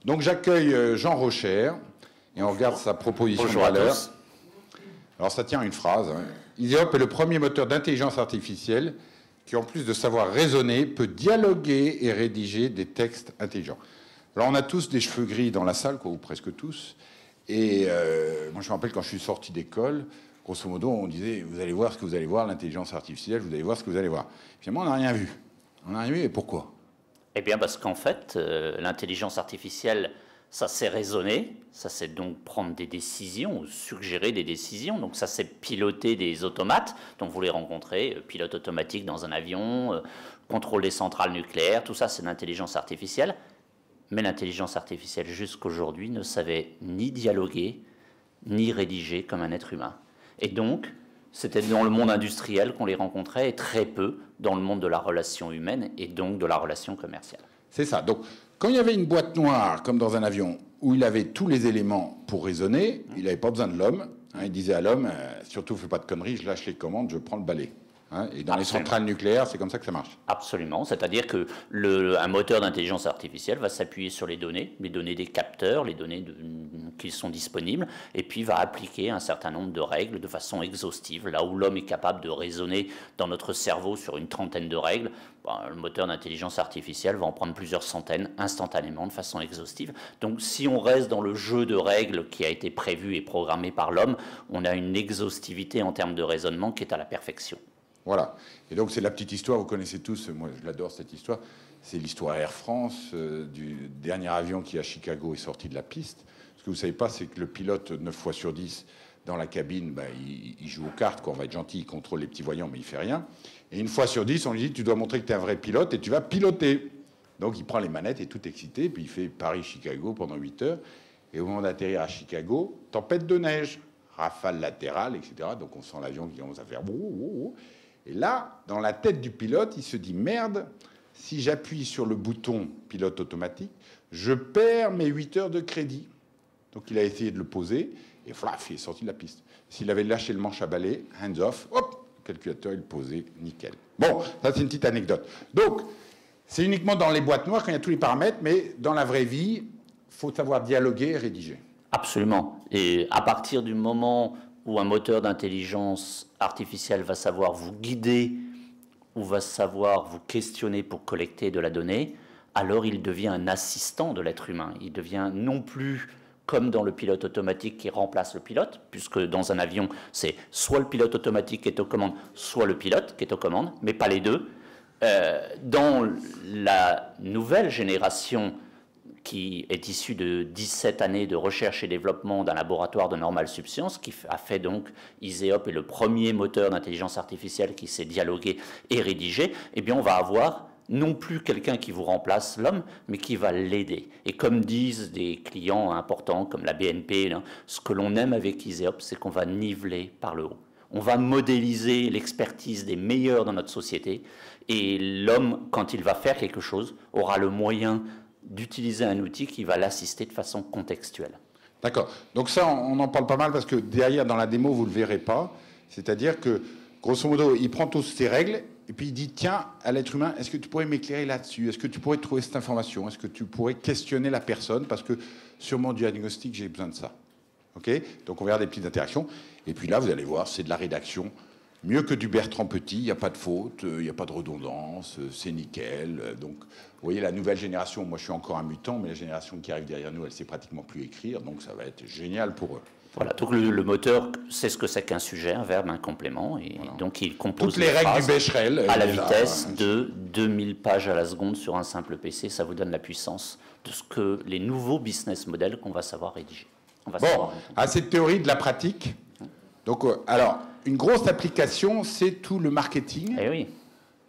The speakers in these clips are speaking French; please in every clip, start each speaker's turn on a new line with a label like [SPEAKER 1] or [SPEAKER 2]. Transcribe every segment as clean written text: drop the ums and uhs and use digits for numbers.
[SPEAKER 1] Donc j'accueille Jean Rochère et on regarde sa proposition de valeur. Alors ça tient à une phrase. Hein. Iseop est le premier moteur d'intelligence artificielle qui, en plus de savoir raisonner, peut dialoguer et rédiger des textes intelligents. Alors on a tous des cheveux gris dans la salle, quoi, ou presque tous. Et moi je me rappelle quand je suis sorti d'école, grosso modo on disait vous allez voir ce que vous allez voir, l'intelligence artificielle, vous allez voir ce que vous allez voir. Finalement on n'a rien vu. On n'a rien vu, et pourquoi?
[SPEAKER 2] Eh bien parce qu'en fait, l'intelligence artificielle, ça sait raisonner, ça sait donc prendre des décisions, ou suggérer des décisions, donc ça sait piloter des automates, donc vous les rencontrez, pilote automatique dans un avion, contrôle des centrales nucléaires, tout ça c'est l'intelligence artificielle. Mais l'intelligence artificielle jusqu'aujourd'hui ne savait ni dialoguer, ni rédiger comme un être humain. Et donc, c'était dans le monde industriel qu'on les rencontrait, et très peu dans le monde de la relation humaine, et donc de la relation commerciale.
[SPEAKER 1] C'est ça. Donc, quand il y avait une boîte noire, comme dans un avion, où il avait tous les éléments pour raisonner, il n'avait pas besoin de l'homme. Hein, il disait à l'homme, surtout, fais pas de conneries, je lâche les commandes, je prends le balai. Hein, et dans les centrales nucléaires, c'est comme ça que ça marche.
[SPEAKER 2] Absolument. C'est-à-dire qu'un moteur d'intelligence artificielle va s'appuyer sur les données des capteurs, les données qui sont disponibles, et puis va appliquer un certain nombre de règles de façon exhaustive. Là où l'homme est capable de raisonner dans notre cerveau sur une trentaine de règles, le moteur d'intelligence artificielle va en prendre plusieurs centaines instantanément, de façon exhaustive. Donc si on reste dans le jeu de règles qui a été prévu et programmé par l'homme, on a une exhaustivité en termes de raisonnement qui est à la perfection.
[SPEAKER 1] Voilà. Et donc, c'est la petite histoire, vous connaissez tous, moi je l'adore cette histoire, c'est l'histoire Air France, du dernier avion qui à Chicago est sorti de la piste. Ce que vous ne savez pas, c'est que le pilote, 9 fois sur 10, dans la cabine, il joue aux cartes, quoi. On va être gentil, il contrôle les petits voyants, mais il fait rien. Et une fois sur 10, on lui dit, tu dois montrer que tu es un vrai pilote et tu vas piloter. Donc, il prend les manettes et tout excité, puis il fait Paris-Chicago pendant 8 heures. Et au moment d'atterrir à Chicago, tempête de neige, rafale latérale, etc. Donc, on sent l'avion qui commence à faire... Et là, dans la tête du pilote, il se dit, merde, si j'appuie sur le bouton pilote automatique, je perds mes 8 heures de crédit. Donc il a essayé de le poser, et flaf, il est sorti de la piste. S'il avait lâché le manche à balai, hands off, hop, le calculateur, il posait, nickel. Bon, ça c'est une petite anecdote. Donc, c'est uniquement dans les boîtes noires quand il y a tous les paramètres, mais dans la vraie vie, il faut savoir dialoguer et rédiger.
[SPEAKER 2] Absolument. Et à partir du moment où un moteur d'intelligence artificielle va savoir vous guider ou va savoir vous questionner pour collecter de la donnée, alors il devient un assistant de l'être humain. Il devient non plus comme dans le pilote automatique qui remplace le pilote, puisque dans un avion, c'est soit le pilote automatique qui est aux commandes, soit le pilote qui est aux commandes, mais pas les deux. Dans la nouvelle génération qui est issu de 17 années de recherche et développement d'un laboratoire de Normal Subscience, qui a fait donc Iseop est le premier moteur d'intelligence artificielle qui s'est dialogué et rédigé, eh bien on va avoir non plus quelqu'un qui vous remplace l'homme, mais qui va l'aider. Et comme disent des clients importants comme la BNP, là, ce que l'on aime avec Iseop, c'est qu'on va niveler par le haut. On va modéliser l'expertise des meilleurs dans notre société, et l'homme, quand il va faire quelque chose, aura le moyen d'utiliser un outil qui va l'assister de façon contextuelle.
[SPEAKER 1] D'accord. Donc ça, on en parle pas mal parce que derrière, dans la démo, vous ne le verrez pas. C'est-à-dire que, grosso modo, il prend toutes ces règles et puis il dit, tiens, à l'être humain, est-ce que tu pourrais m'éclairer là-dessus? Est-ce que tu pourrais trouver cette information? Est-ce que tu pourrais questionner la personne? Parce que sur mon diagnostic, j'ai besoin de ça. OK? Donc on verra des petites interactions. Et puis là, vous allez voir, c'est de la rédaction. Mieux que du Bertrand Petit, il n'y a pas de faute, il n'y a pas de redondance, c'est nickel. Donc, vous voyez, la nouvelle génération, moi je suis encore un mutant, mais la génération qui arrive derrière nous, elle ne sait pratiquement plus écrire, donc ça va être génial pour eux.
[SPEAKER 2] Voilà, donc le moteur sait ce que c'est qu'un sujet, un verbe, un complément, et voilà. Donc il compose
[SPEAKER 1] toutes les règles du Becherel
[SPEAKER 2] à la vitesse de 2000 pages à la seconde sur un simple PC. Ça vous donne la puissance de ce que les nouveaux business models qu'on va savoir rédiger.
[SPEAKER 1] Bon, à cette théorie de la pratique, donc, alors, une grosse application, c'est tout le marketing.
[SPEAKER 2] Eh oui.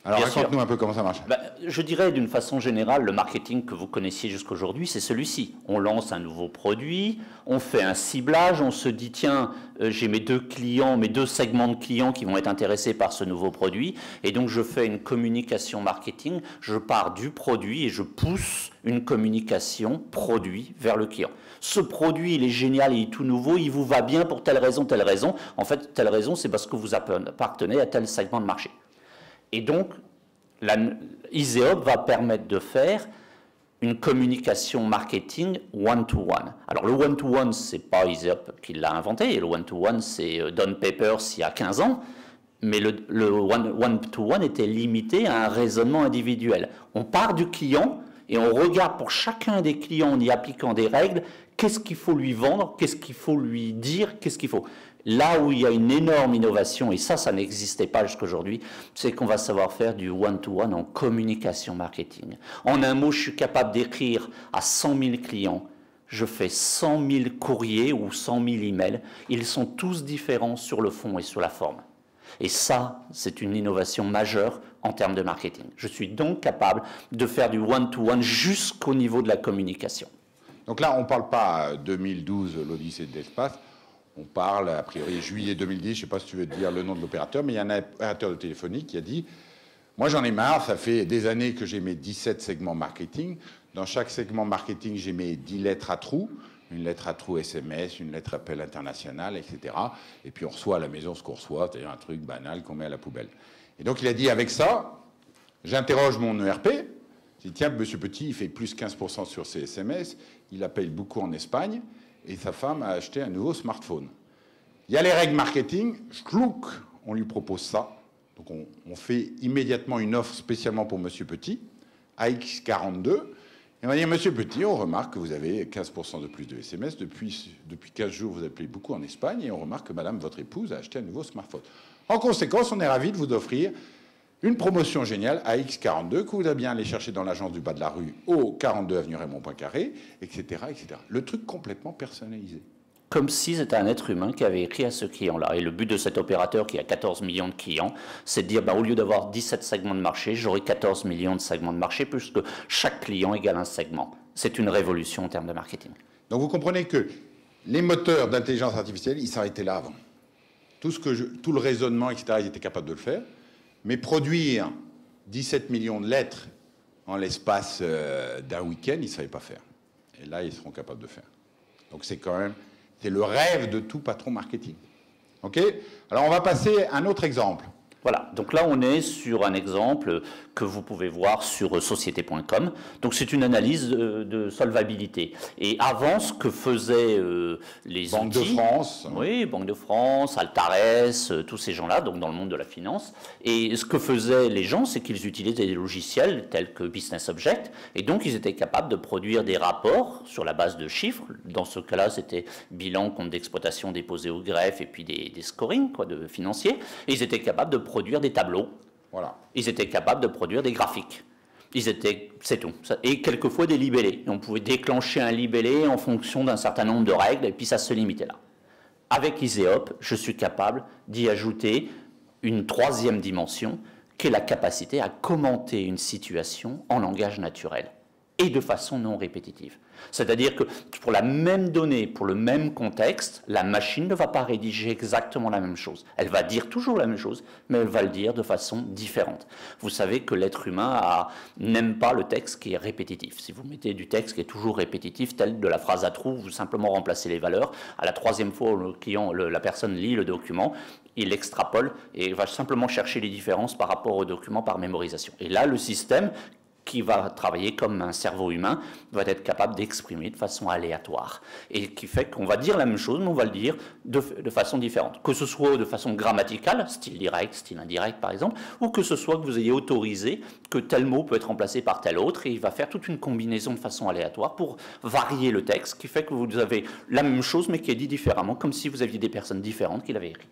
[SPEAKER 1] Alors, raconte-nous un peu comment ça marche.
[SPEAKER 2] Je dirais d'une façon générale, le marketing que vous connaissiez jusqu'aujourd'hui, c'est celui-ci. On lance un nouveau produit, on fait un ciblage, on se dit, tiens, j'ai mes deux clients, mes deux segments de clients qui vont être intéressés par ce nouveau produit, et donc je fais une communication marketing, je pars du produit et je pousse une communication produit vers le client. Ce produit, il est génial, il est tout nouveau, il vous va bien pour telle raison, telle raison. En fait, telle raison, c'est parce que vous appartenez à tel segment de marché. Et donc, Iseop va permettre de faire une communication marketing one-to-one. Alors le one-to-one, c'est pas EasyUp qui l'a inventé, le one-to-one, c'est Don Papers il y a 15 ans, mais le one-to-one était limité à un raisonnement individuel. On part du client et on regarde pour chacun des clients en y appliquant des règles, qu'est-ce qu'il faut lui vendre, qu'est-ce qu'il faut lui dire, qu'est-ce qu'il faut. Là où il y a une énorme innovation, et ça n'existait pas jusqu'à aujourd'hui, c'est qu'on va savoir faire du one-to-one en communication marketing. En un mot, je suis capable d'écrire à 100 000 clients, je fais 100 000 courriers ou 100 000 emails, ils sont tous différents sur le fond et sur la forme. Et ça, c'est une innovation majeure en termes de marketing. Je suis donc capable de faire du one-to-one jusqu'au niveau de la communication.
[SPEAKER 1] Donc là, on ne parle pas 2012, l'Odyssée de l'espace. On parle, a priori, juillet 2010, je ne sais pas si tu veux dire le nom de l'opérateur, mais il y a un opérateur de téléphonie qui a dit « Moi, j'en ai marre, ça fait des années que j'ai mes 17 segments marketing. Dans chaque segment marketing, j'ai mes 10 lettres à trous, une lettre à trous SMS, une lettre appel international, etc. Et puis on reçoit à la maison ce qu'on reçoit, c'est-à-dire un truc banal qu'on met à la poubelle. » Et donc il a dit « Avec ça, j'interroge mon ERP. Je dis, tiens, monsieur Petit, il fait plus 15% sur ses SMS, il appelle beaucoup en Espagne, et sa femme a acheté un nouveau smartphone. Il y a les règles marketing, schlouk, on lui propose ça. Donc on fait immédiatement une offre spécialement pour monsieur Petit, AX42, et on va dire, monsieur Petit, on remarque que vous avez 15% de plus de SMS, depuis 15 jours, vous appelez beaucoup en Espagne, et on remarque que madame, votre épouse, a acheté un nouveau smartphone. En conséquence, on est ravi de vous offrir une promotion géniale à X42 que vous allez bien aller chercher dans l'agence du bas de la rue au 42 avenue Raymond Poincaré, etc., etc. Le truc complètement personnalisé.
[SPEAKER 2] Comme si c'était un être humain qui avait écrit à ce client-là. Et le but de cet opérateur qui a 14 millions de clients, c'est de dire, au lieu d'avoir 17 segments de marché, j'aurai 14 millions de segments de marché, puisque chaque client égale un segment. C'est une révolution en termes de marketing.
[SPEAKER 1] Donc vous comprenez que les moteurs d'intelligence artificielle, ils s'arrêtaient là avant. Tout le raisonnement, etc., ils étaient capables de le faire. Mais produire 17 millions de lettres en l'espace d'un week-end, ils ne savaient pas faire. Et là, ils seront capables de faire. Donc c'est quand même, c'est le rêve de tout patron marketing. OK ? Alors on va passer à un autre exemple.
[SPEAKER 2] Voilà, donc là on est sur un exemple que vous pouvez voir sur société.com. Donc c'est une analyse de solvabilité. Et avant, ce que faisaient les
[SPEAKER 1] Banque
[SPEAKER 2] outils...
[SPEAKER 1] de France.
[SPEAKER 2] Oui, Banque de France, Altares, tous ces gens-là, donc dans le monde de la finance. Et ce que faisaient les gens, c'est qu'ils utilisaient des logiciels tels que Business Object. Et donc ils étaient capables de produire des rapports sur la base de chiffres. Dans ce cas-là, c'était bilan, compte d'exploitation déposé au greffe et puis des scorings de financiers. Et ils étaient capables de produire des tableaux.
[SPEAKER 1] Voilà.
[SPEAKER 2] Ils étaient capables de produire des graphiques. C'est tout. Et quelquefois des libellés. On pouvait déclencher un libellé en fonction d'un certain nombre de règles, et puis ça se limitait là. Avec EasyUp, je suis capable d'y ajouter une troisième dimension, qui est la capacité à commenter une situation en langage naturel, et de façon non répétitive. C'est-à-dire que pour la même donnée, pour le même contexte, la machine ne va pas rédiger exactement la même chose. Elle va dire toujours la même chose, mais elle va le dire de façon différente. Vous savez que l'être humain n'aime pas le texte qui est répétitif. Si vous mettez du texte qui est toujours répétitif, tel de la phrase à trous, vous simplement remplacez les valeurs. À la troisième fois où la personne lit le document, il l'extrapole et va simplement chercher les différences par rapport au document par mémorisation. Et là, le système qui va travailler comme un cerveau humain, va être capable d'exprimer de façon aléatoire. Et qui fait qu'on va dire la même chose, mais on va le dire de façon différente. Que ce soit de façon grammaticale, style direct, style indirect par exemple, ou que ce soit que vous ayez autorisé que tel mot peut être remplacé par tel autre, et il va faire toute une combinaison de façon aléatoire pour varier le texte, qui fait que vous avez la même chose, mais qui est dit différemment, comme si vous aviez des personnes différentes qui l'avaient écrit.